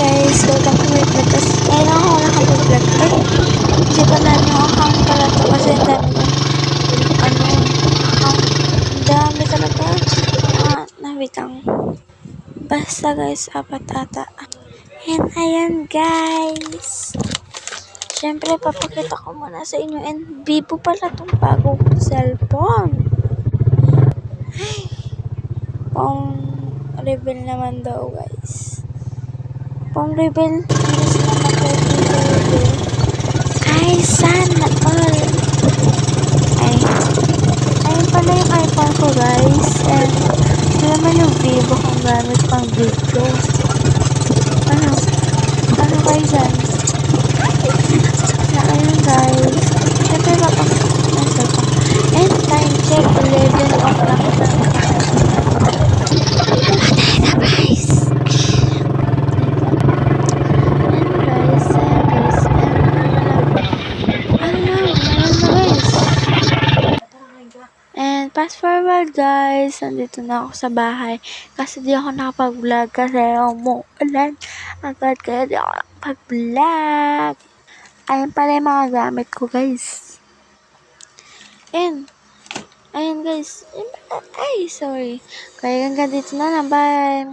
guys, welcome to my vlog. Kasi ngayon lang ako nakapag-vlog. Hindi pala nyo account pala to kasi ang dami ko. Ang dami talaga. Nawitang. Basta guys, 4 ata. And ayan guys. Siyempre, papakita ko muna sa inyo. And Vivo pala itong bagong cellphone. Ay. Pang-reveal naman daw guys. Pang-reveal. Yes naman reveal. Ay, sana all. Ay. Ayun pala yung iPhone ko guys. And ito naman yung Vivo kong gamit pang video. Ano kayo dyan? Na ayun guys. Siyempre papakita ko ng cellphone. And time check. 11 o'clock na. And fast forward guys, nandito na ako sa bahay kasi di ako nakapag-vlog kasi umuulan agad kaya di ako nakapag-vlog. Ayun pala yung mga gamit ko guys. And ayun guys, ay sorry. Kaya hanggang dito na lang, bye.